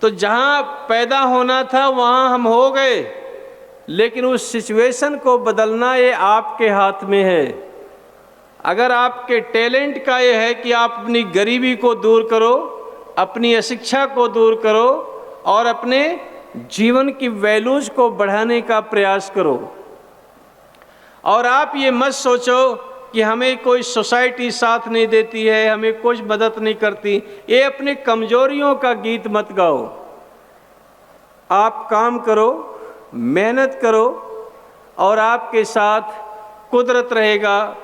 तो जहाँ पैदा होना था वहाँ हम हो गए, लेकिन उस सिचुएशन को बदलना ये आपके हाथ में है। अगर आपके टैलेंट का ये है कि आप अपनी गरीबी को दूर करो, अपनी अशिक्षा को दूर करो और अपने जीवन की वैल्यूज़ को बढ़ाने का प्रयास करो। और आप ये मत सोचो कि हमें कोई सोसाइटी साथ नहीं देती है, हमें कुछ मदद नहीं करती। ये अपने कमजोरियों का गीत मत गाओ। आप काम करो, मेहनत करो और आपके साथ कुदरत रहेगा,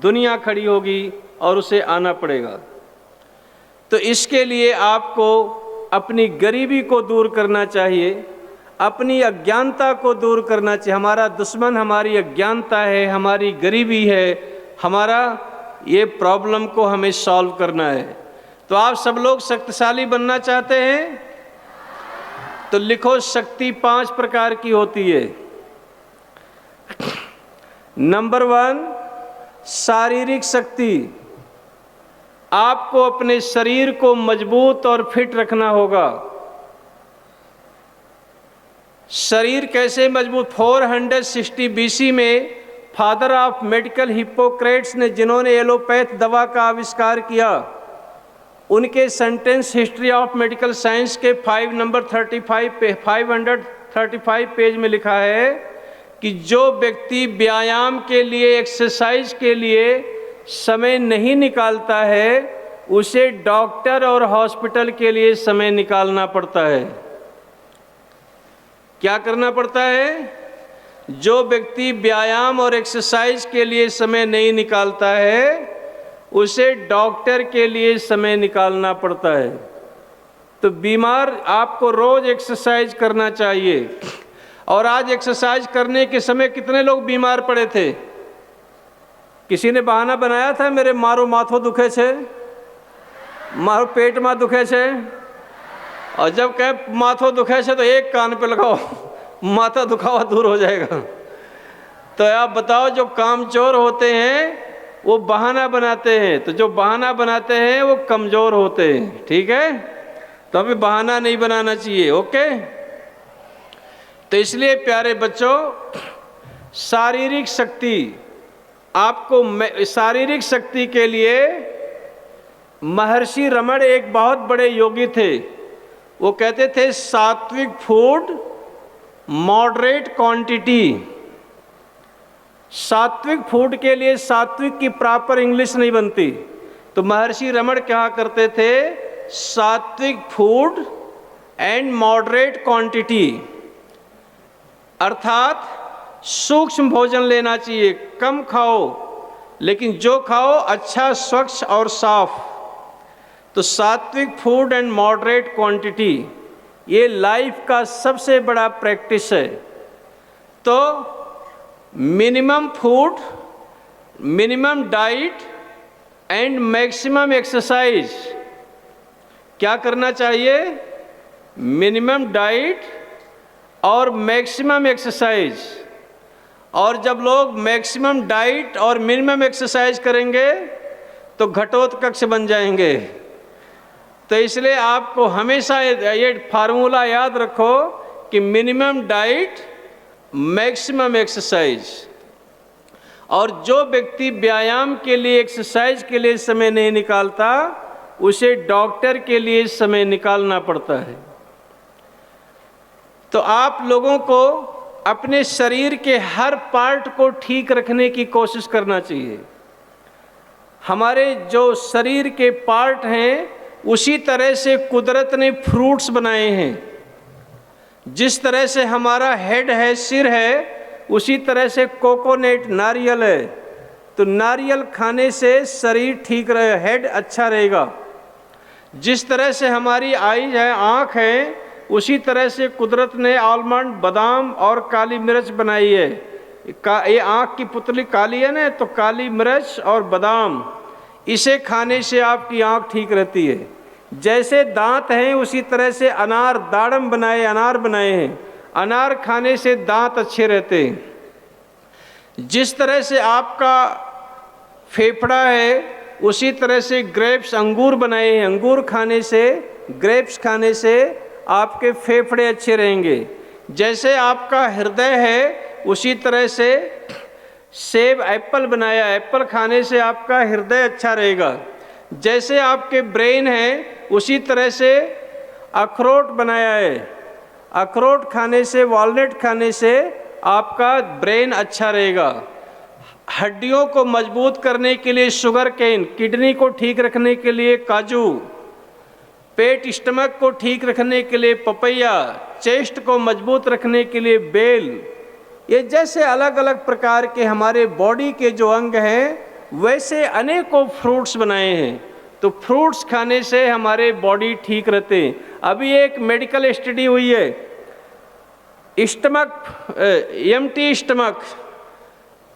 दुनिया खड़ी होगी और उसे आना पड़ेगा। तो इसके लिए आपको अपनी गरीबी को दूर करना चाहिए, अपनी अज्ञानता को दूर करना चाहिए। हमारा दुश्मन हमारी अज्ञानता है, हमारी गरीबी है, हमारा ये प्रॉब्लम को हमें सॉल्व करना है। तो आप सब लोग शक्तिशाली बनना चाहते हैं तो लिखो, शक्ति 5 प्रकार की होती है। नंबर 1, शारीरिक शक्ति। आपको अपने शरीर को मजबूत और फिट रखना होगा। शरीर कैसे मजबूत? 460 BC में फादर ऑफ मेडिकल हिप्पोक्रेट्स ने, जिन्होंने एलोपैथ दवा का आविष्कार किया, उनके sentence history of medical science के 535 पेज में लिखा है कि जो व्यक्ति व्यायाम के लिए, एक्सरसाइज के लिए समय नहीं निकालता है, उसे डॉक्टर और हॉस्पिटल के लिए समय निकालना पड़ता है। क्या करना पड़ता है? जो व्यक्ति व्यायाम और एक्सरसाइज के लिए समय नहीं निकालता है, उसे डॉक्टर के लिए समय निकालना पड़ता है। तो बीमार, आपको रोज एक्सरसाइज करना चाहिए। और आज एक्सरसाइज करने के समय कितने लोग बीमार पड़े थे? किसी ने बहाना बनाया था, मेरे मारो माथो दुखे छे, मारो पेट में दुखे छे। और जब कहे माथो दुखे छे तो एक कान पे लगाओ, माथा दुखावा दूर हो जाएगा। तो आप बताओ, जो कामचोर होते हैं वो बहाना बनाते हैं, तो जो बहाना बनाते हैं वो कमज़ोर होते हैं। ठीक है, तो हमें बहाना नहीं बनाना चाहिए। ओके, तो इसलिए प्यारे बच्चों, शारीरिक शक्ति, आपको शारीरिक शक्ति के लिए महर्षि रमण एक बहुत बड़े योगी थे। वो कहते थे, सात्विक फूड, मॉडरेट क्वांटिटी। सात्विक फूड के लिए सात्विक की प्रॉपर इंग्लिश नहीं बनती, तो महर्षि रमण क्या करते थे? सात्विक फूड एंड मॉडरेट क्वांटिटी, अर्थात सूक्ष्म भोजन लेना चाहिए, कम खाओ, लेकिन जो खाओ अच्छा, स्वच्छ और साफ। तो सात्विक फूड एंड मॉडरेट क्वांटिटी, ये लाइफ का सबसे बड़ा प्रैक्टिस है। तो minimum food, minimum diet and maximum exercise. क्या करना चाहिए? मिनिमम डाइट और मैक्सिमम एक्सरसाइज। और जब लोग मैक्सिमम डाइट और मिनिमम एक्सरसाइज करेंगे तो घटोत्कच बन जाएंगे। तो इसलिए आपको हमेशा ये फार्मूला याद रखो कि मिनिमम डाइट, मैक्सिमम एक्सरसाइज। और जो व्यक्ति व्यायाम के लिए, एक्सरसाइज के लिए समय नहीं निकालता, उसे डॉक्टर के लिए समय निकालना पड़ता है। तो आप लोगों को अपने शरीर के हर पार्ट को ठीक रखने की कोशिश करना चाहिए। हमारे जो शरीर के पार्ट हैं, उसी तरह से कुदरत ने फ्रूट्स बनाए हैं। जिस तरह से हमारा हेड है, सिर है, उसी तरह से कोकोनट, नारियल है। तो नारियल खाने से शरीर ठीक रहे, हेड अच्छा रहेगा। जिस तरह से हमारी आईज है, आँख है, उसी तरह से कुदरत ने आलमंड, बादाम और काली मिर्च बनाई है। ये आँख की पुतली काली है ना, तो काली मिर्च और बादाम, इसे खाने से आपकी आँख ठीक रहती है। जैसे दांत हैं, उसी तरह से अनार, दाड़म बनाए, अनार बनाए हैं, अनार खाने से दांत अच्छे रहते हैं। जिस तरह से आपका फेफड़ा है, उसी तरह से ग्रेप्स, अंगूर बनाए हैं, अंगूर खाने से, ग्रेप्स खाने से आपके फेफड़े अच्छे रहेंगे। जैसे आपका हृदय है उसी तरह से सेब एप्पल बनाया, एप्पल खाने से आपका हृदय अच्छा रहेगा। जैसे आपके ब्रेन है उसी तरह से अखरोट बनाया है, अखरोट खाने से, वॉलनट खाने से आपका ब्रेन अच्छा रहेगा। हड्डियों को मजबूत करने के लिए शुगर केन, किडनी को ठीक रखने के लिए काजू, पेट स्टमक को ठीक रखने के लिए पपैया, चेस्ट को मजबूत रखने के लिए बेल, ये जैसे अलग अलग प्रकार के हमारे बॉडी के जो अंग हैं वैसे अनेकों फ्रूट्स बनाए हैं। तो फ्रूट्स खाने से हमारे बॉडी ठीक रहते हैं। अभी एक मेडिकल स्टडी हुई है, स्टमक एम्प्टी स्टमक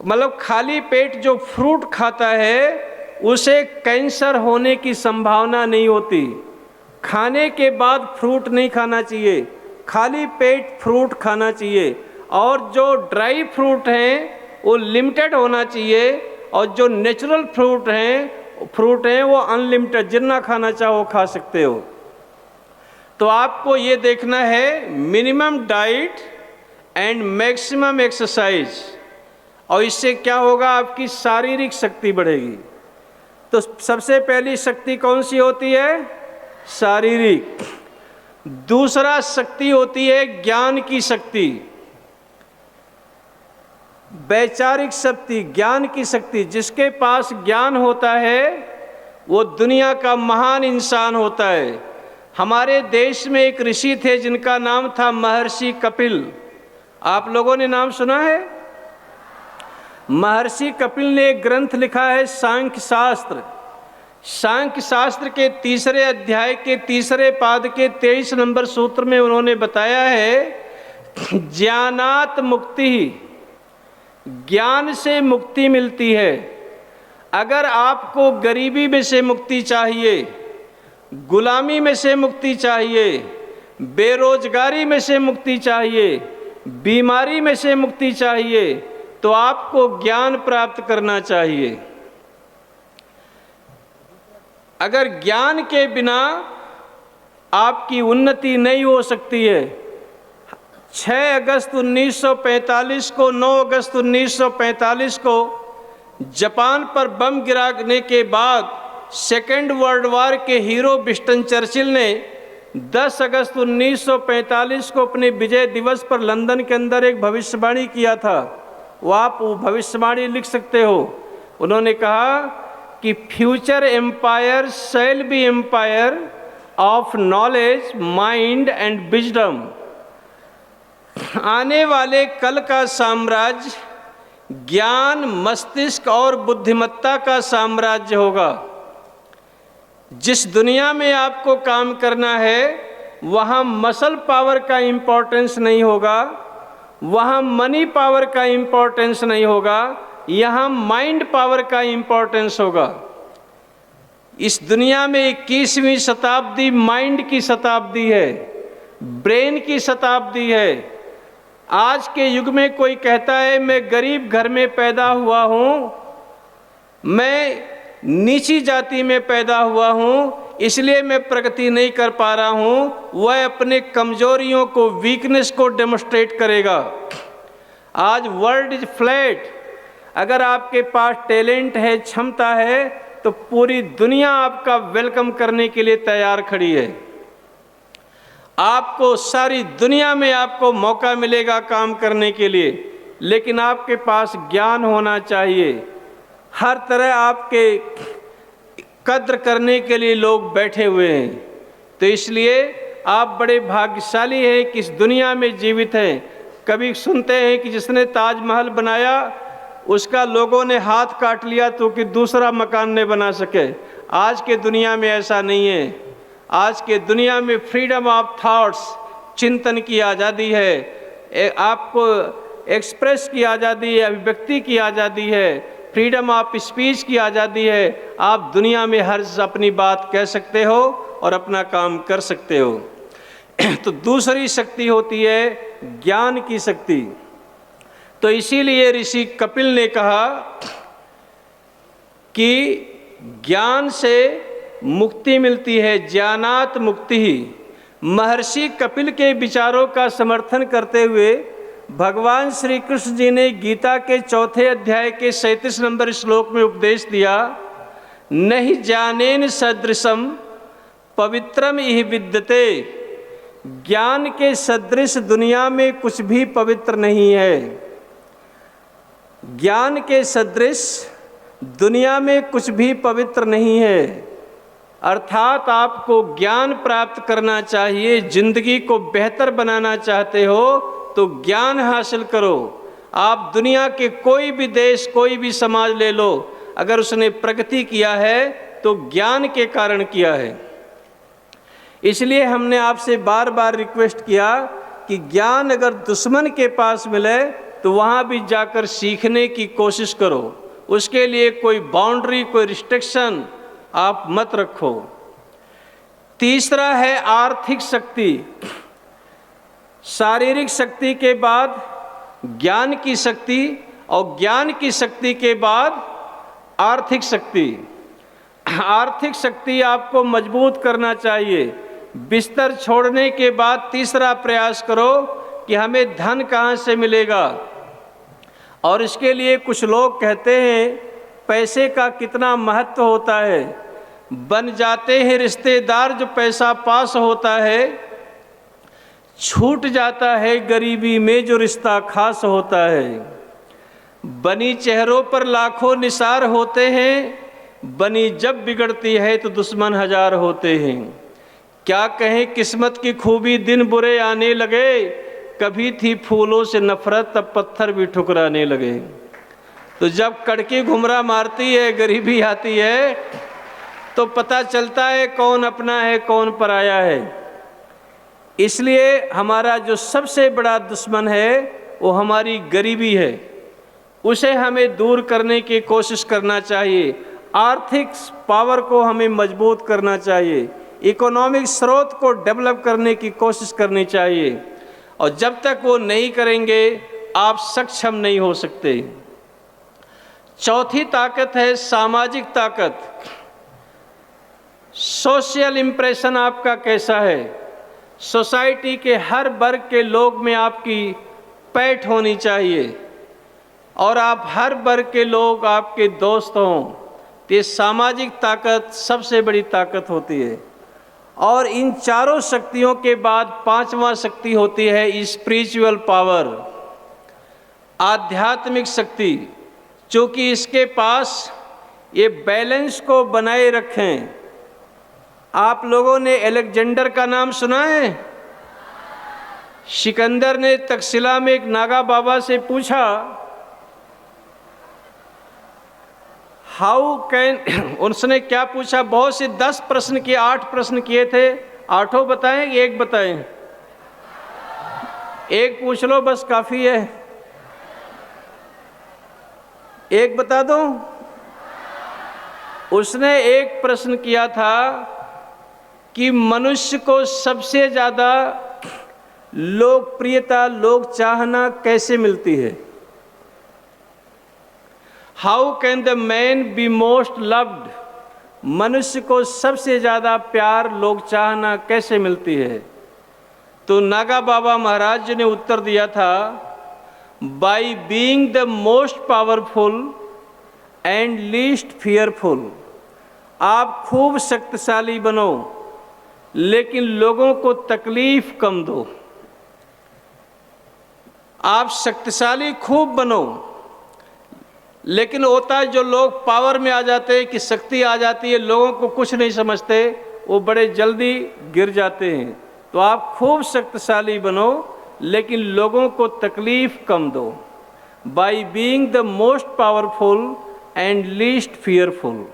मतलब खाली पेट जो फ्रूट खाता है उसे कैंसर होने की संभावना नहीं होती। खाने के बाद फ्रूट नहीं खाना चाहिए, खाली पेट फ्रूट खाना चाहिए। और जो ड्राई फ्रूट हैं वो लिमिटेड होना चाहिए, और जो नेचुरल फ्रूट हैं वो अनलिमिटेड, जितना खाना चाहो खा सकते हो। तो आपको ये देखना है minimum diet and maximum exercise, और इससे क्या होगा, आपकी शारीरिक शक्ति बढ़ेगी। तो सबसे पहली शक्ति कौन सी होती है? शारीरिक। दूसरा शक्ति होती है ज्ञान की शक्ति, वैचारिक शक्ति, ज्ञान की शक्ति। जिसके पास ज्ञान होता है वो दुनिया का महान इंसान होता है। हमारे देश में एक ऋषि थे जिनका नाम था महर्षि कपिल। आप लोगों ने नाम सुना है? महर्षि कपिल ने एक ग्रंथ लिखा है सांख्य शास्त्र। सांख्य शास्त्र के 3रे अध्याय के 3रे पाद के 23 नंबर सूत्र में उन्होंने बताया है ज्ञानात मुक्ति, ज्ञान से मुक्ति मिलती है। अगर आपको गरीबी में से मुक्ति चाहिए, गुलामी में से मुक्ति चाहिए, बेरोजगारी में से मुक्ति चाहिए, बीमारी में से मुक्ति चाहिए, तो आपको ज्ञान प्राप्त करना चाहिए। अगर ज्ञान के बिना आपकी उन्नति नहीं हो सकती है। 6 अगस्त 1945 को, 9 अगस्त 1945 को जापान पर बम गिराने के बाद सेकेंड वर्ल्ड वॉर के हीरो विंस्टन चर्चिल ने 10 अगस्त 1945 को अपने विजय दिवस पर लंदन के अंदर एक भविष्यवाणी किया था। वो आप वो भविष्यवाणी लिख सकते हो। उन्होंने कहा कि future empire shall be empire of knowledge, mind and wisdom. आने वाले कल का साम्राज्य ज्ञान, मस्तिष्क और बुद्धिमत्ता का साम्राज्य होगा। जिस दुनिया में आपको काम करना है वहाँ मसल पावर का इम्पोर्टेंस नहीं होगा, वहाँ मनी पावर का इम्पोर्टेंस नहीं होगा, यहाँ माइंड पावर का इम्पोर्टेंस होगा। इस दुनिया में 21वीं शताब्दी माइंड की शताब्दी है, ब्रेन की शताब्दी है। आज के युग में कोई कहता है मैं गरीब घर में पैदा हुआ हूँ, मैं नीची जाति में पैदा हुआ हूँ, इसलिए मैं प्रगति नहीं कर पा रहा हूँ, वह अपने कमजोरियों को, वीकनेस को डेमोस्ट्रेट करेगा। आज वर्ल्ड इज फ्लैट। अगर आपके पास टैलेंट है, क्षमता है, तो पूरी दुनिया आपका वेलकम करने के लिए तैयार खड़ी है। आपको सारी दुनिया में आपको मौका मिलेगा काम करने के लिए, लेकिन आपके पास ज्ञान होना चाहिए। हर तरह आपके कद्र करने के लिए लोग बैठे हुए हैं। तो इसलिए आप बड़े भाग्यशाली हैं कि इस दुनिया में जीवित हैं। कभी सुनते हैं कि जिसने ताजमहल बनाया उसका लोगों ने हाथ काट लिया तो कि दूसरा मकान न बना सके। आज के दुनिया में ऐसा नहीं है। आज के दुनिया में फ्रीडम ऑफ थॉट्स, चिंतन की आज़ादी है, आपको एक्सप्रेस की आज़ादी है, अभिव्यक्ति की आज़ादी है, फ्रीडम ऑफ स्पीच की आज़ादी है। आप दुनिया में हर अपनी बात कह सकते हो और अपना काम कर सकते हो। तो दूसरी शक्ति होती है ज्ञान की शक्ति। तो इसीलिए ऋषि कपिल ने कहा कि ज्ञान से मुक्ति मिलती है, ज्ञानात मुक्ति ही। महर्षि कपिल के विचारों का समर्थन करते हुए भगवान श्री कृष्ण जी ने गीता के 4 अध्याय के 37 नंबर श्लोक में उपदेश दिया, नहि ज्ञानेन सदृशम पवित्रम इह विद्यते। ज्ञान के सदृश दुनिया में कुछ भी पवित्र नहीं है। ज्ञान के सदृश दुनिया में कुछ भी पवित्र नहीं है। अर्थात आपको ज्ञान प्राप्त करना चाहिए। जिंदगी को बेहतर बनाना चाहते हो तो ज्ञान हासिल करो। आप दुनिया के कोई भी देश, कोई भी समाज ले लो, अगर उसने प्रगति किया है तो ज्ञान के कारण किया है। इसलिए हमने आपसे बार बार रिक्वेस्ट किया कि ज्ञान अगर दुश्मन के पास मिले तो वहाँ भी जाकर सीखने की कोशिश करो। उसके लिए कोई बाउंड्री, कोई रिस्ट्रिक्शन आप मत रखो। तीसरा है आर्थिक शक्ति। शारीरिक शक्ति के बाद ज्ञान की शक्ति और ज्ञान की शक्ति के बाद आर्थिक शक्ति। आर्थिक शक्ति आपको मजबूत करना चाहिए। बिस्तर छोड़ने के बाद तीसरा प्रयास करो कि हमें धन कहाँ से मिलेगा। और इसके लिए कुछ लोग कहते हैं पैसे का कितना महत्व होता है। बन जाते हैं रिश्तेदार जो पैसा पास होता है, छूट जाता है गरीबी में जो रिश्ता खास होता है। बनी चेहरों पर लाखों निसार होते हैं, बनी जब बिगड़ती है तो दुश्मन हजार होते हैं। क्या कहें किस्मत की खूबी, दिन बुरे आने लगे। कभी थी फूलों से नफरत, तब पत्थर भी ठुकराने लगे। तो जब कड़की घुमरा मारती है, गरीबी आती है, तो पता चलता है कौन अपना है कौन पराया है। इसलिए हमारा जो सबसे बड़ा दुश्मन है वो हमारी गरीबी है। उसे हमें दूर करने की कोशिश करना चाहिए। आर्थिक पावर को हमें मजबूत करना चाहिए। इकोनॉमिक स्रोत को डेवलप करने की कोशिश करनी चाहिए। और जब तक वो नहीं करेंगे आप सक्षम नहीं हो सकते। चौथी ताकत है सामाजिक ताकत। सोशल इंप्रेशन आपका कैसा है। सोसाइटी के हर वर्ग के लोग में आपकी पैठ होनी चाहिए और आप हर वर्ग के लोग आपके दोस्त हों। तो ये सामाजिक ताकत सबसे बड़ी ताकत होती है। और इन चारों शक्तियों के बाद पांचवा शक्ति होती है स्पिरिचुअल पावर, आध्यात्मिक शक्ति। चूँकि इसके पास ये बैलेंस को बनाए रखें। आप लोगों ने अलेक्जेंडर का नाम सुना है। सिकंदर ने तक्षशिला में एक नागा बाबा से पूछा, हाउ कैन, उसने क्या पूछा, बहुत से 10 प्रश्न किए, 8 प्रश्न किए थे। 8 बताएं कि एक बताएं? एक पूछ लो बस काफ़ी है। एक बता दो। उसने एक प्रश्न किया था कि मनुष्य को सबसे ज़्यादा लोकप्रियता, लोक चाहना कैसे मिलती है। How can the man be most loved. मनुष्य को सबसे ज़्यादा प्यार, लोक चाहना कैसे मिलती है। तो नागा बाबा महाराज जी ने उत्तर दिया था, by being the most powerful and least fearful. आप खूब शक्तिशाली बनो लेकिन लोगों को तकलीफ कम दो। आप शक्तिशाली खूब बनो, लेकिन होता है जो लोग पावर में आ जाते हैं कि शक्ति आ जाती है, लोगों को कुछ नहीं समझते, वो बड़े जल्दी गिर जाते हैं। तो आप खूब शक्तिशाली बनो लेकिन लोगों को तकलीफ कम दो। By being the most powerful and least fearful.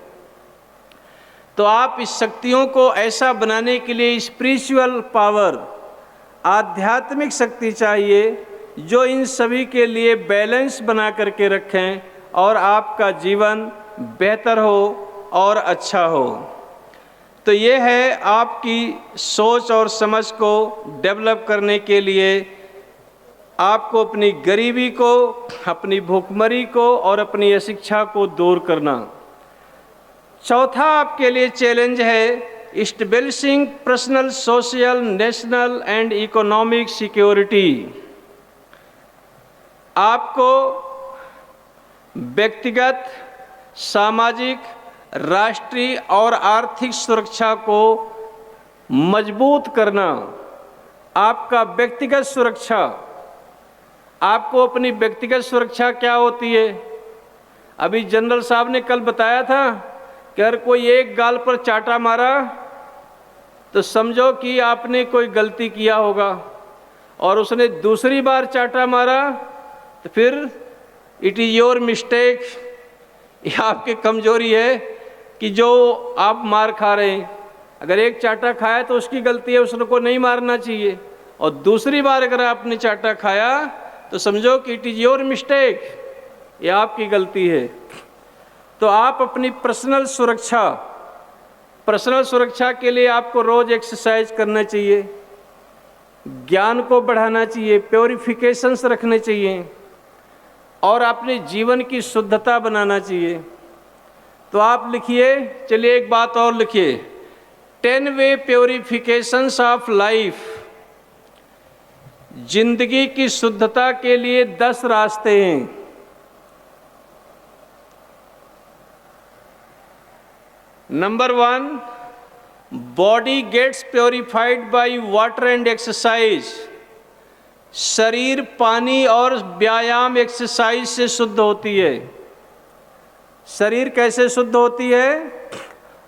तो आप इस शक्तियों को ऐसा बनाने के लिए स्पिरिचुअल पावर, आध्यात्मिक शक्ति चाहिए जो इन सभी के लिए बैलेंस बना करके रखें और आपका जीवन बेहतर हो और अच्छा हो। तो ये है आपकी सोच और समझ को डेवलप करने के लिए आपको अपनी गरीबी को, अपनी भूखमरी को और अपनी अशिक्षा को दूर करना। चौथा आपके लिए चैलेंज है establishing personal, social, national and economic security. आपको व्यक्तिगत, सामाजिक, राष्ट्रीय और आर्थिक सुरक्षा को मजबूत करना। आपका व्यक्तिगत सुरक्षा, आपको अपनी व्यक्तिगत सुरक्षा क्या होती है? अभी जनरल साहब ने कल बताया था कि अगर कोई एक गाल पर चाटा मारा तो समझो कि आपने कोई गलती किया होगा, और उसने दूसरी बार चाटा मारा तो फिर इट इज़ योर मिस्टेक, यह आपकी कमजोरी है कि जो आप मार खा रहे हैं। अगर एक चाटा खाया तो उसकी गलती है, उसको नहीं मारना चाहिए, और दूसरी बार अगर आपने चाटा खाया तो समझो कि इट इज़ योर मिस्टेक, ये आपकी गलती है। तो आप अपनी पर्सनल सुरक्षा के लिए आपको रोज़ एक्सरसाइज करना चाहिए, ज्ञान को बढ़ाना चाहिए, प्योरिफिकेशंस रखने चाहिए, और अपने जीवन की शुद्धता बनाना चाहिए। तो आप लिखिए, चलिए एक बात और लिखिए, 10 वे प्योरिफिकेशंस ऑफ लाइफ। जिंदगी की शुद्धता के लिए 10 रास्ते हैं। Number 1, body gets purified by water and exercise. शरीर पानी और व्यायाम, एक्सरसाइज से शुद्ध होती है। शरीर कैसे शुद्ध होती है?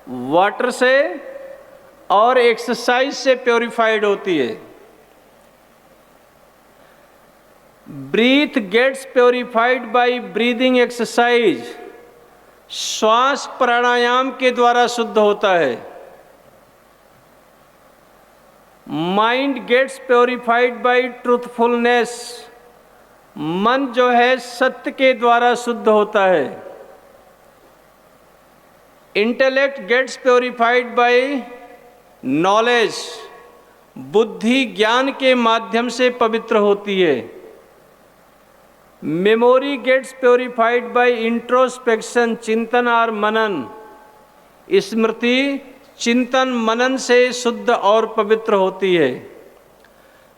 वाटर से और एक्सरसाइज से प्योरिफाइड होती है। Breath gets purified by breathing exercise. श्वास प्राणायाम के द्वारा शुद्ध होता है। Mind gets purified by truthfulness. मन जो है सत्य के द्वारा शुद्ध होता है। Intellect gets purified by knowledge. बुद्धि ज्ञान के माध्यम से पवित्र होती है। Memory gets purified by introspection, चिंतन और मनन। स्मृति चिंतन मनन से शुद्ध और पवित्र होती है।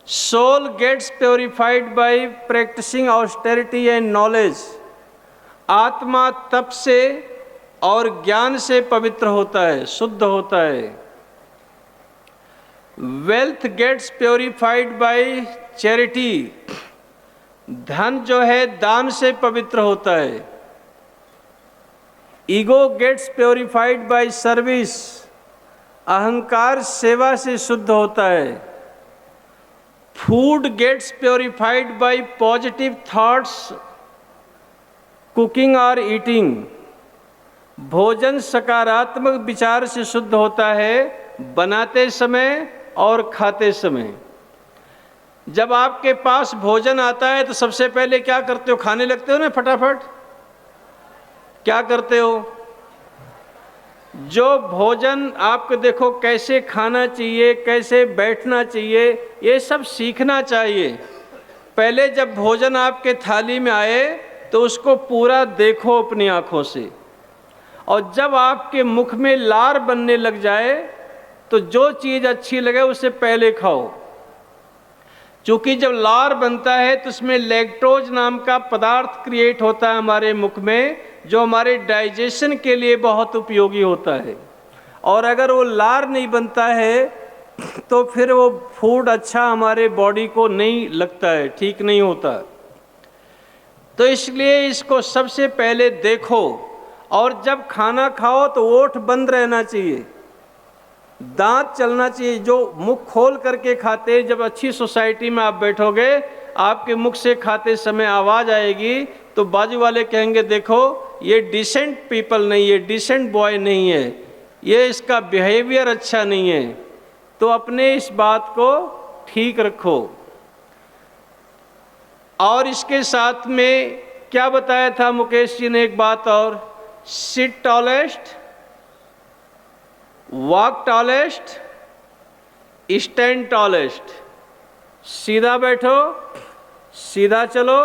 Soul gets purified by practicing austerity and knowledge. आत्मा तप से और ज्ञान से पवित्र होता है, शुद्ध होता है। Wealth gets purified by charity. धन जो है दान से पवित्र होता है। Ego gets purified by service. अहंकार सेवा से शुद्ध होता है। Food gets purified by positive thoughts, cooking और ईटिंग। भोजन सकारात्मक विचार से शुद्ध होता है, बनाते समय और खाते समय। जब आपके पास भोजन आता है तो सबसे पहले क्या करते हो? खाने लगते हो ना फटाफट? क्या करते हो? जो भोजन आपको देखो कैसे खाना चाहिए, कैसे बैठना चाहिए, ये सब सीखना चाहिए। पहले जब भोजन आपके थाली में आए तो उसको पूरा देखो अपनी आँखों से, और जब आपके मुख में लार बनने लग जाए तो जो चीज़ अच्छी लगे उसे पहले खाओ। क्योंकि जब लार बनता है तो उसमें लैक्टोज नाम का पदार्थ क्रिएट होता है हमारे मुख में, जो हमारे डाइजेशन के लिए बहुत उपयोगी होता है। और अगर वो लार नहीं बनता है तो फिर वो फूड अच्छा हमारे बॉडी को नहीं लगता है, ठीक नहीं होता। तो इसलिए इसको सबसे पहले देखो, और जब खाना खाओ तो ओठ बंद रहना चाहिए, दांत चलना चाहिए। जो मुख खोल करके खाते, जब अच्छी सोसाइटी में आप बैठोगे, आपके मुख से खाते समय आवाज़ आएगी तो बाजू वाले कहेंगे देखो ये डिसेंट पीपल नहीं है, डिसेंट बॉय नहीं है, ये इसका बिहेवियर अच्छा नहीं है। तो अपने इस बात को ठीक रखो। और इसके साथ में क्या बताया था मुकेश जी ने, एक बात और, sit tallest, walk tallest, stand tallest. सीधा बैठो, सीधा चलो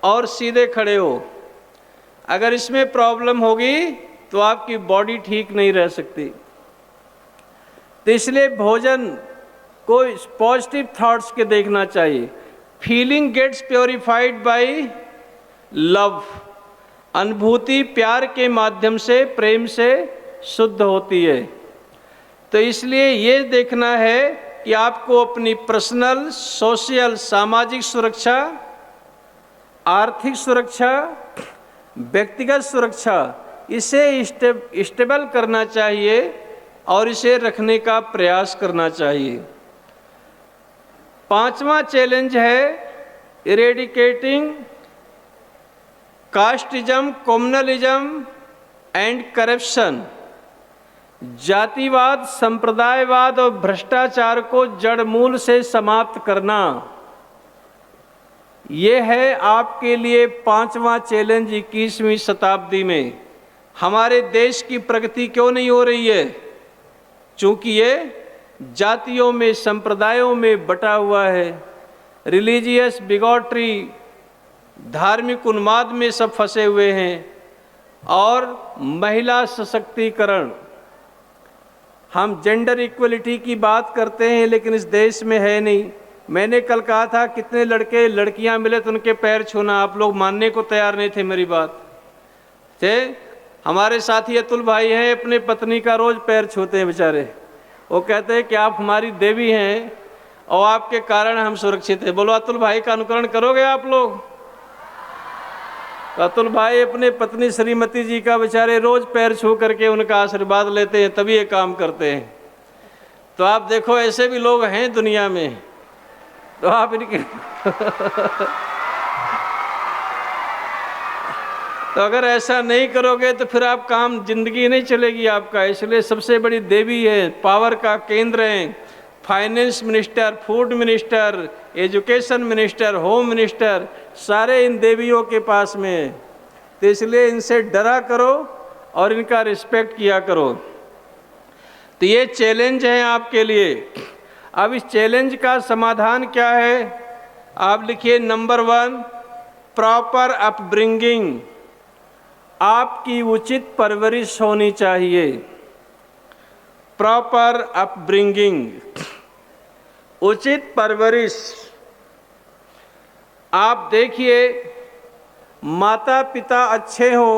और सीधे खड़े हो। अगर इसमें प्रॉब्लम होगी तो आपकी बॉडी ठीक नहीं रह सकती। तो इसलिए भोजन को पॉजिटिव थॉट्स के देखना चाहिए। Feeling gets purified by love, अनुभूति प्यार के माध्यम से, प्रेम से शुद्ध होती है। तो इसलिए ये देखना है कि आपको अपनी पर्सनल, सोशल, सामाजिक सुरक्षा, आर्थिक सुरक्षा, व्यक्तिगत सुरक्षा, इसे स्टेबल करना चाहिए और इसे रखने का प्रयास करना चाहिए। पांचवा चैलेंज है eradicating casteism, communalism and corruption. जातिवाद, संप्रदायवाद और भ्रष्टाचार को जड़ मूल से समाप्त करना, ये है आपके लिए पांचवा चैलेंज 21वीं शताब्दी में। हमारे देश की प्रगति क्यों नहीं हो रही है? चूंकि ये जातियों में, संप्रदायों में बटा हुआ है। रिलीजियस बिगॉट्री, धार्मिक उन्माद में सब फंसे हुए हैं। और महिला सशक्तिकरण, हम जेंडर इक्वलिटी की बात करते हैं लेकिन इस देश में है नहीं। मैंने कल कहा था कितने लड़के लड़कियां मिले तो उनके पैर छूना, आप लोग मानने को तैयार नहीं थे मेरी बात। थे हमारे साथी अतुल भाई हैं, अपने पत्नी का रोज पैर छूते हैं बेचारे। वो कहते हैं कि आप हमारी देवी हैं और आपके कारण हम सुरक्षित हैं। बोलो अतुल भाई का अनुकरण करोगे आप लोग? तो अतुल भाई अपने पत्नी श्रीमती जी का बेचारे रोज पैर छू करके उनका आशीर्वाद लेते हैं, तभी ये काम करते हैं। तो आप देखो ऐसे भी लोग हैं दुनिया में, तो आप इनके तो अगर ऐसा नहीं करोगे तो फिर आप काम, जिंदगी नहीं चलेगी आपका। इसलिए सबसे बड़ी देवी है, पावर का केंद्र है, finance minister, food minister, education minister, home minister, सारे इन देवियों के पास में है। तो इसलिए इनसे डरा करो और इनका रिस्पेक्ट किया करो। तो ये चैलेंज है आपके लिए। अब इस चैलेंज का समाधान क्या है? आप लिखिए नंबर 1, प्रॉपर अपब्रिंगिंग। आपकी उचित परवरिश होनी चाहिए। प्रॉपर अपब्रिंगिंग, उचित परवरिश। आप देखिए, माता पिता अच्छे हो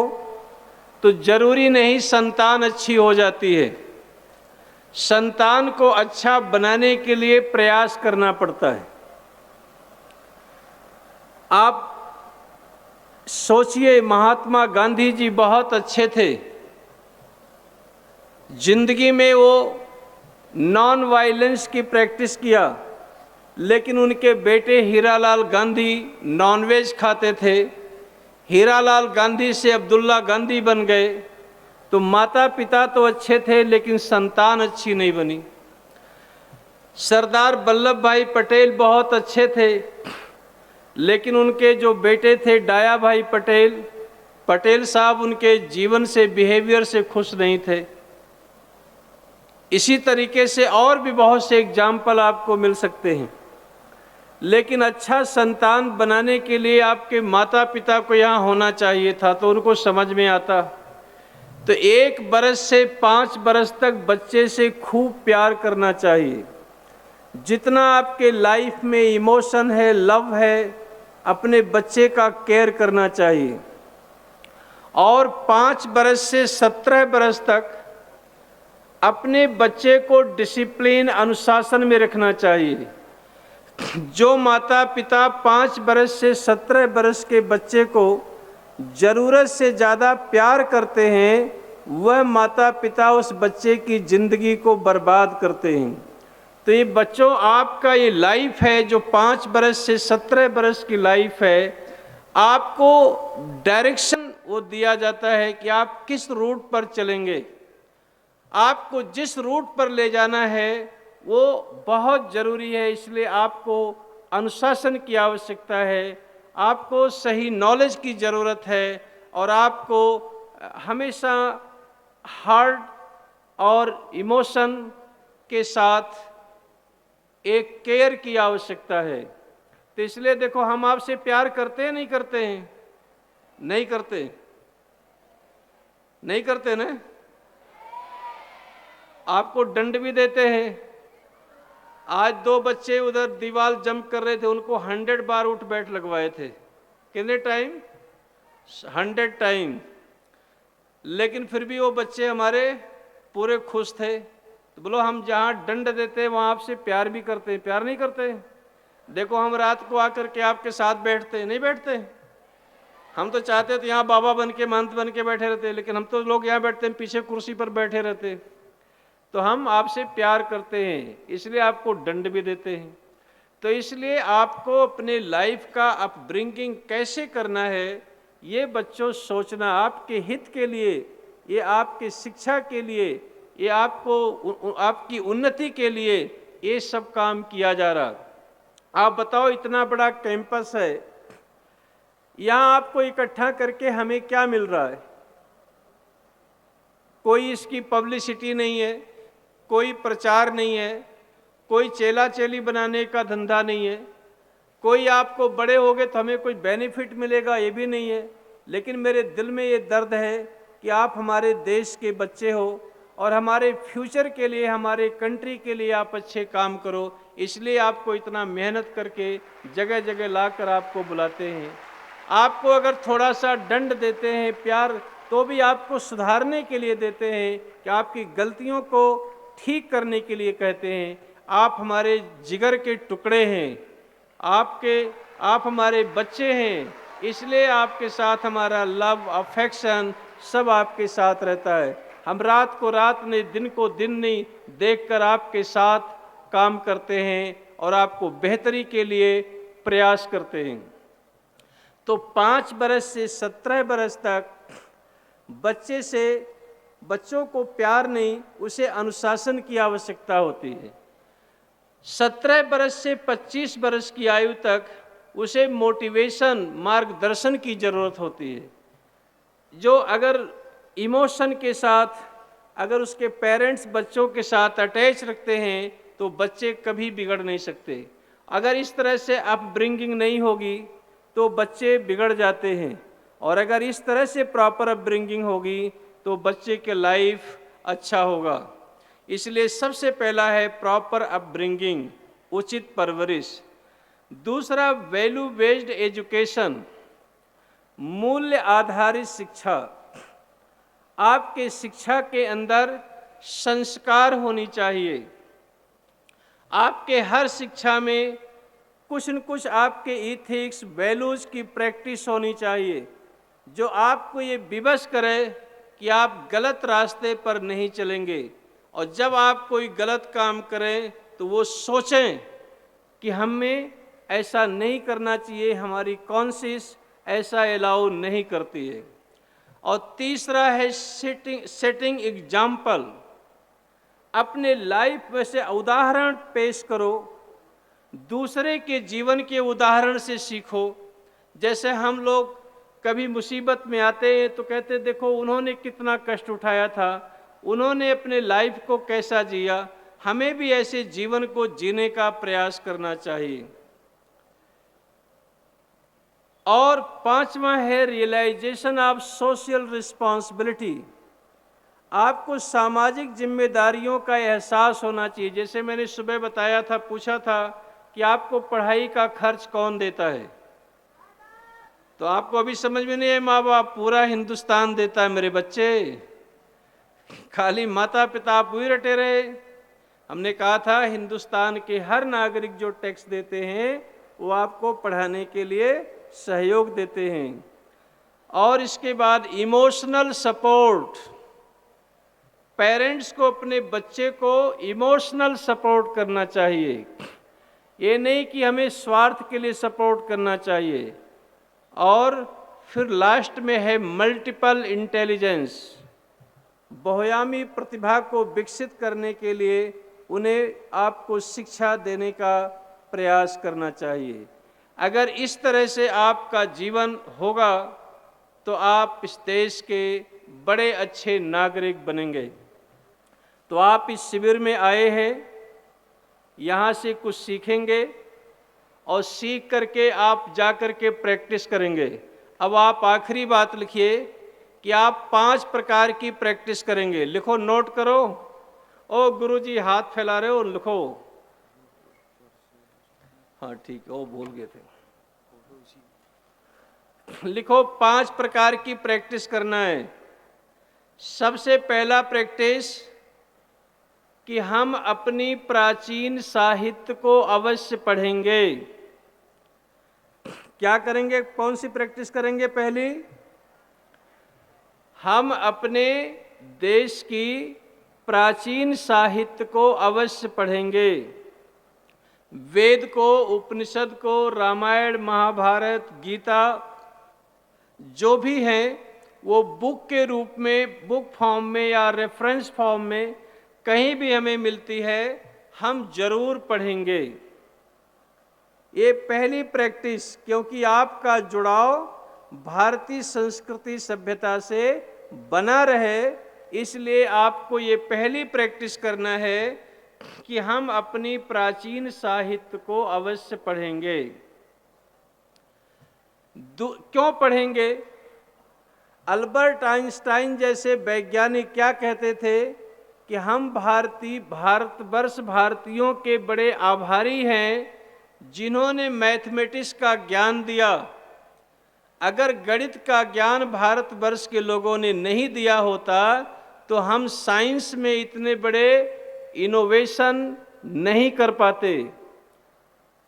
तो जरूरी नहीं संतान अच्छी हो जाती है। संतान को अच्छा बनाने के लिए प्रयास करना पड़ता है। आप सोचिए, महात्मा गांधी जी बहुत अच्छे थे। जिंदगी में वो नॉन वायलेंस की प्रैक्टिस किया, लेकिन उनके बेटे हीरालाल गांधी नॉनवेज खाते थे। हीरालाल गांधी से अब्दुल्ला गांधी बन गए। तो माता पिता तो अच्छे थे लेकिन संतान अच्छी नहीं बनी। सरदार वल्लभ भाई पटेल बहुत अच्छे थे, लेकिन उनके जो बेटे थे डाया भाई पटेल, पटेल साहब उनके जीवन से, बिहेवियर से खुश नहीं थे। इसी तरीके से और भी बहुत से एग्जाम्पल आपको मिल सकते हैं। लेकिन अच्छा संतान बनाने के लिए आपके माता पिता को यहाँ होना चाहिए था, तो उनको समझ में आता। तो 1 बरस से 5 बरस तक बच्चे से खूब प्यार करना चाहिए। जितना आपके लाइफ में इमोशन है, लव है, अपने बच्चे का केयर करना चाहिए। और 5 बरस से 17 बरस तक अपने बच्चे को डिसिप्लिन, अनुशासन में रखना चाहिए। जो माता पिता 5 बरस से 17 बरस के बच्चे को ज़रूरत से ज़्यादा प्यार करते हैं, वह माता पिता उस बच्चे की ज़िंदगी को बर्बाद करते हैं। तो ये बच्चों, आपका ये लाइफ है जो 5 बरस से 17 बरस की लाइफ है, आपको डायरेक्शन वो दिया जाता है कि आप किस रूट पर चलेंगे। आपको जिस रूट पर ले जाना है वो बहुत ज़रूरी है। इसलिए आपको अनुशासन की आवश्यकता है, आपको सही नॉलेज की ज़रूरत है, और आपको हमेशा हार्ट और इमोशन के साथ एक केयर की आवश्यकता है। तो इसलिए देखो, हम आपसे प्यार करते हैं नहीं करते हैं? नहीं करते, नहीं करते ना? आपको दंड भी देते हैं। आज 2 बच्चे उधर दीवार जंप कर रहे थे, उनको 100 बार उठ बैठ लगवाए थे। कितने टाइम? 100 टाइम। लेकिन फिर भी वो बच्चे हमारे पूरे खुश थे। तो बोलो, हम जहाँ दंड देते हैं वहाँ आपसे प्यार भी करते हैं, प्यार नहीं करते? देखो, हम रात को आकर के आपके साथ बैठते नहीं बैठते? हम तो चाहते थे यहाँ बाबा बन के, महंत बन के बैठे रहते, लेकिन हम तो लोग यहाँ बैठते हैं, पीछे कुर्सी पर बैठे रहते। तो हम आपसे प्यार करते हैं, इसलिए आपको दंड भी देते हैं। तो इसलिए आपको अपने लाइफ का अपब्रिंगिंग कैसे करना है, ये बच्चों सोचना, आपके हित के लिए, ये आपके शिक्षा के लिए, ये आपको आपकी उन्नति के लिए ये सब काम किया जा रहा। आप बताओ, इतना बड़ा कैंपस है, यहाँ आपको इकट्ठा करके हमें क्या मिल रहा है? कोई इसकी पब्लिसिटी नहीं है, कोई प्रचार नहीं है, कोई चेला चेली बनाने का धंधा नहीं है, कोई आपको बड़े हो गए तो हमें कोई बेनिफिट मिलेगा, ये भी नहीं है। लेकिन मेरे दिल में ये दर्द है कि आप हमारे देश के बच्चे हो और हमारे फ्यूचर के लिए, हमारे कंट्री के लिए आप अच्छे काम करो, इसलिए आपको इतना मेहनत करके जगह जगह लाकर आपको बुलाते हैं। आपको अगर थोड़ा सा दंड देते हैं, प्यार, तो भी आपको सुधारने के लिए देते हैं, कि आपकी गलतियों को ठीक करने के लिए कहते हैं। आप हमारे जिगर के टुकड़े हैं, आप हमारे बच्चे हैं, इसलिए आपके साथ हमारा लव, अफेक्शन सब आपके साथ रहता है। हम रात को रात नहीं, दिन को दिन नहीं देखकर आपके साथ काम करते हैं और आपको बेहतरी के लिए प्रयास करते हैं। तो 5 बरस से 17 बरस तक बच्चों को प्यार नहीं, उसे अनुशासन की आवश्यकता होती है। 17 बरस से 25 बरस की आयु तक उसे मोटिवेशन, मार्गदर्शन की ज़रूरत होती है। जो अगर इमोशन के साथ, अगर उसके पेरेंट्स बच्चों के साथ अटैच रखते हैं तो बच्चे कभी बिगड़ नहीं सकते। अगर इस तरह से अपब्रिंगिंग नहीं होगी तो बच्चे बिगड़ जाते हैं, और अगर इस तरह से प्रॉपर अपब्रिंगिंग होगी तो बच्चे के लाइफ अच्छा होगा। इसलिए सबसे पहला है प्रॉपर अपब्रिंगिंग, उचित परवरिश। दूसरा, वैल्यू बेस्ड एजुकेशन, मूल्य आधारित शिक्षा। आपके शिक्षा के अंदर संस्कार होनी चाहिए। आपके हर शिक्षा में कुछ न कुछ आपके इथिक्स, वैल्यूज़ की प्रैक्टिस होनी चाहिए, जो आपको ये विवश करे कि आप गलत रास्ते पर नहीं चलेंगे। और जब आप कोई गलत काम करें तो वो सोचें कि हमें ऐसा नहीं करना चाहिए, हमारी कॉन्शियस ऐसा अलाउ नहीं करती है। और तीसरा है सेटिंग एग्जाम्पल। अपने लाइफ में से उदाहरण पेश करो, दूसरे के जीवन के उदाहरण से सीखो। जैसे हम लोग कभी मुसीबत में आते हैं तो कहते देखो उन्होंने कितना कष्ट उठाया था, उन्होंने अपने लाइफ को कैसा जिया, हमें भी ऐसे जीवन को जीने का प्रयास करना चाहिए। और 5वां है रियलाइजेशन ऑफ सोशल रिस्पॉन्सिबिलिटी। आपको सामाजिक जिम्मेदारियों का एहसास होना चाहिए। जैसे मैंने सुबह बताया था, पूछा था कि आपको पढ़ाई का खर्च कौन देता है, तो आपको अभी समझ में नहीं है, माँ बाप, पूरा हिंदुस्तान देता है मेरे बच्चे, खाली माता पिता आप वही रटे रहे। हमने कहा था हिंदुस्तान के हर नागरिक जो टैक्स देते हैं वो आपको पढ़ाने के लिए सहयोग देते हैं। और इसके बाद इमोशनल सपोर्ट। पेरेंट्स को अपने बच्चे को इमोशनल सपोर्ट करना चाहिए, ये नहीं कि हमें स्वार्थ के लिए सपोर्ट करना चाहिए। और फिर लास्ट में है मल्टीपल इंटेलिजेंस। बहुआयामी प्रतिभा को विकसित करने के लिए उन्हें आपको शिक्षा देने का प्रयास करना चाहिए। अगर इस तरह से आपका जीवन होगा तो आप इस देश के बड़े अच्छे नागरिक बनेंगे। तो आप इस शिविर में आए हैं, यहाँ से कुछ सीखेंगे और सीख करके आप जा कर के प्रैक्टिस करेंगे। अब आप आखिरी बात लिखिए कि आप 5 प्रकार की प्रैक्टिस करेंगे। लिखो, नोट करो। ओ गुरुजी हाथ फैला रहे हो, लिखो। हाँ ठीक है, वो भूल गए थे। लिखो, 5 प्रकार की प्रैक्टिस करना है। सबसे पहला प्रैक्टिस कि हम अपनी प्राचीन साहित्य को अवश्य पढ़ेंगे। क्या करेंगे? कौन सी प्रैक्टिस करेंगे? पहली, हम अपने देश की प्राचीन साहित्य को अवश्य पढ़ेंगे। वेद को, उपनिषद को, रामायण, महाभारत, गीता जो भी हैं वो बुक के रूप में, बुक फॉर्म में या रेफरेंस फॉर्म में कहीं भी हमें मिलती है, हम जरूर पढ़ेंगे। ये पहली प्रैक्टिस, क्योंकि आपका जुड़ाव भारतीय संस्कृति सभ्यता से बना रहे, इसलिए आपको ये पहली प्रैक्टिस करना है कि हम अपनी प्राचीन साहित्य को अवश्य पढ़ेंगे। क्यों पढ़ेंगे? अल्बर्ट आइंस्टाइन जैसे वैज्ञानिक क्या कहते थे कि हम भारतीयों के बड़े आभारी हैं जिन्होंने मैथमेटिक्स का ज्ञान दिया। अगर गणित का ज्ञान भारतवर्ष के लोगों ने नहीं दिया होता तो हम साइंस में इतने बड़े इनोवेशन नहीं कर पाते।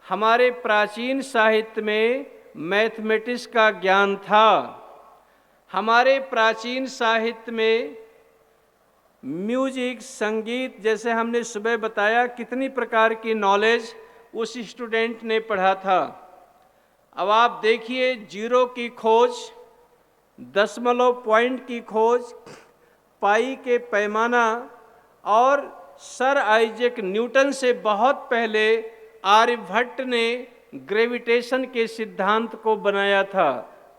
हमारे प्राचीन साहित्य में मैथमेटिक्स का ज्ञान था। हमारे प्राचीन साहित्य में म्यूजिक, संगीत, जैसे हमने सुबह बताया, कितनी प्रकार की नॉलेज उस स्टूडेंट ने पढ़ा था। अब आप देखिए, जीरो की खोज, दशमलव पॉइंट की खोज, पाई के पैमाना, और सर आइजैक न्यूटन से बहुत पहले आर्यभट्ट ने ग्रेविटेशन के सिद्धांत को बनाया था।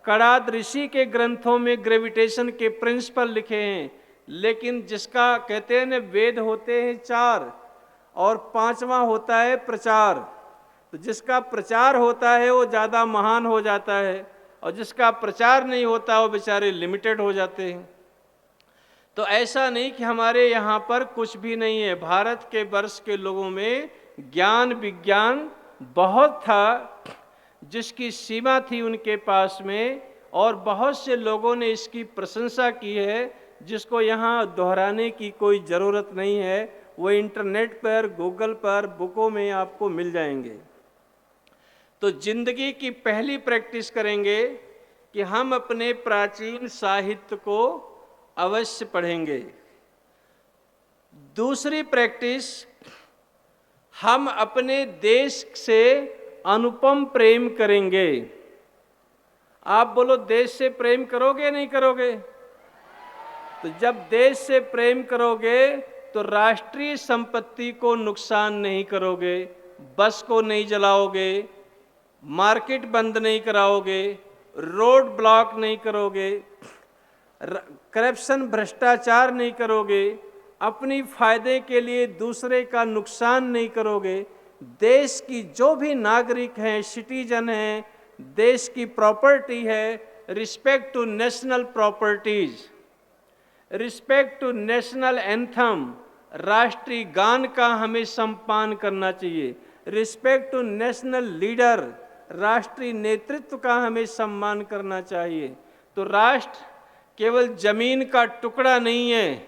कणाद ऋषि के ग्रंथों में ग्रेविटेशन के प्रिंसिपल लिखे हैं, लेकिन जिसका कहते हैं ना, वेद होते हैं 4 और 5वां होता है प्रचार। तो जिसका प्रचार होता है वो ज़्यादा महान हो जाता है, और जिसका प्रचार नहीं होता वो बेचारे लिमिटेड हो जाते हैं। तो ऐसा नहीं कि हमारे यहाँ पर कुछ भी नहीं है। भारत के वर्ष के लोगों में ज्ञान विज्ञान बहुत था, जिसकी सीमा थी उनके पास में, और बहुत से लोगों ने इसकी प्रशंसा की है, जिसको यहाँ दोहराने की कोई ज़रूरत नहीं है। वो इंटरनेट पर, गूगल पर, बुकों में आपको मिल जाएंगे। तो जिंदगी की पहली प्रैक्टिस करेंगे कि हम अपने प्राचीन साहित्य को अवश्य पढ़ेंगे। दूसरी प्रैक्टिस, हम अपने देश से अनुपम प्रेम करेंगे। आप बोलो, देश से प्रेम करोगे नहीं करोगे? तो जब देश से प्रेम करोगे तो राष्ट्रीय संपत्ति को नुकसान नहीं करोगे, बस को नहीं जलाओगे, मार्केट बंद नहीं कराओगे, रोड ब्लॉक नहीं करोगे, करप्शन भ्रष्टाचार नहीं करोगे, अपनी फायदे के लिए दूसरे का नुकसान नहीं करोगे। देश की जो भी नागरिक हैं, सिटीजन हैं, देश की प्रॉपर्टी है, respect to national properties, respect to national anthem, राष्ट्रीय गान का हमें सम्मान करना चाहिए। रिस्पेक्ट टू नेशनल लीडर, राष्ट्रीय नेतृत्व का हमें सम्मान करना चाहिए। तो राष्ट्र केवल जमीन का टुकड़ा नहीं है,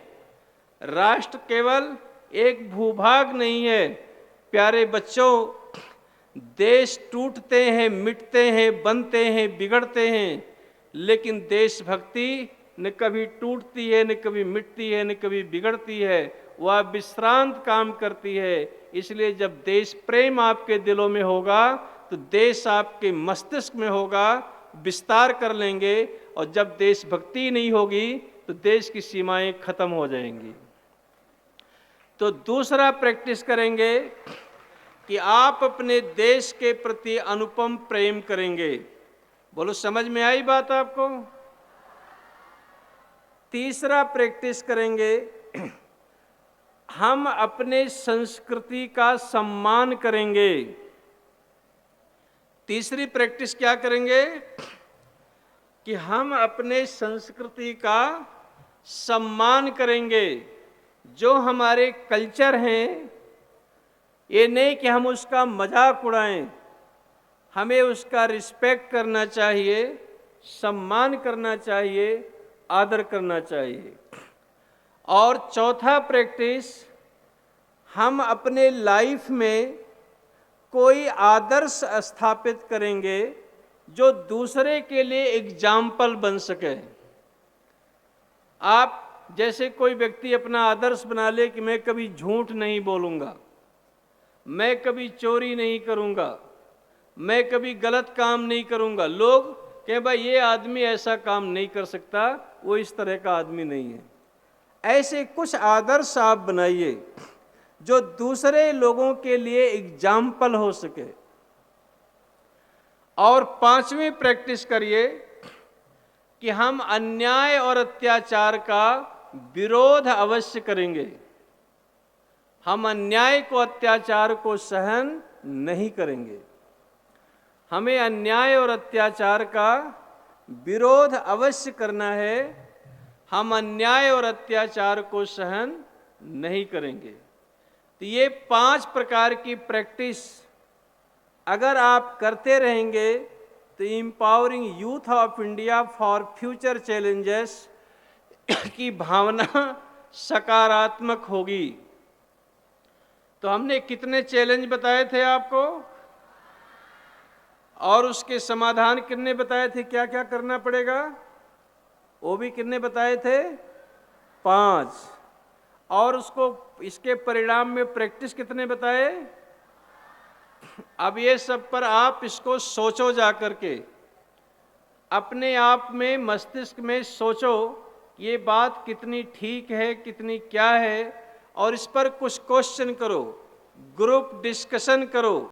राष्ट्र केवल एक भूभाग नहीं है। प्यारे बच्चों, देश टूटते हैं, मिटते हैं, बनते हैं, बिगड़ते हैं, लेकिन देशभक्ति न कभी टूटती है, न कभी मिटती है, न कभी बिगड़ती है। वह विश्रांत काम करती है। इसलिए जब देश प्रेम आपके दिलों में होगा तो देश आपके मस्तिष्क में होगा, विस्तार कर लेंगे। और जब देशभक्ति नहीं होगी तो देश की सीमाएं खत्म हो जाएंगी। तो दूसरा प्रैक्टिस करेंगे कि आप अपने देश के प्रति अनुपम प्रेम करेंगे। बोलो, समझ में आई बात आपको? तीसरा प्रैक्टिस करेंगे, हम अपने संस्कृति का सम्मान करेंगे। तीसरी प्रैक्टिस क्या करेंगे कि हम अपने संस्कृति का सम्मान करेंगे। जो हमारे कल्चर हैं, ये नहीं कि हम उसका मजाक उड़ाएं, हमें उसका रिस्पेक्ट करना चाहिए, सम्मान करना चाहिए, आदर करना चाहिए। और चौथा प्रैक्टिस, हम अपने लाइफ में कोई आदर्श स्थापित करेंगे जो दूसरे के लिए एग्जाम्पल बन सके। आप जैसे कोई व्यक्ति अपना आदर्श बना ले कि मैं कभी झूठ नहीं बोलूँगा, मैं कभी चोरी नहीं करूँगा, मैं कभी गलत काम नहीं करूँगा, लोग कहें भाई ये आदमी ऐसा काम नहीं कर सकता, वो इस तरह का आदमी नहीं है। ऐसे कुछ आदर्श आप बनाइए जो दूसरे लोगों के लिए एग्जाम्पल हो सके। और पांचवी प्रैक्टिस करिए कि हम अन्याय और अत्याचार का विरोध अवश्य करेंगे। हम अन्याय को, अत्याचार को सहन नहीं करेंगे। हमें अन्याय और अत्याचार का विरोध अवश्य करना है। हम अन्याय और अत्याचार को सहन नहीं करेंगे। तो ये 5 प्रकार की प्रैक्टिस अगर आप करते रहेंगे तो empowering youth of India for future challenges की भावना सकारात्मक होगी। तो हमने कितने चैलेंज बताए थे आपको, और उसके समाधान कितने बताए थे, क्या क्या करना पड़ेगा, वो भी कितने बताए थे, 5। और उसको, इसके परिणाम में प्रैक्टिस कितने बताए। अब ये सब पर आप इसको सोचो, जा करके अपने आप में, मस्तिष्क में सोचो ये बात कितनी ठीक है, कितनी क्या है, और इस पर कुछ क्वेश्चन करो, ग्रुप डिस्कशन करो।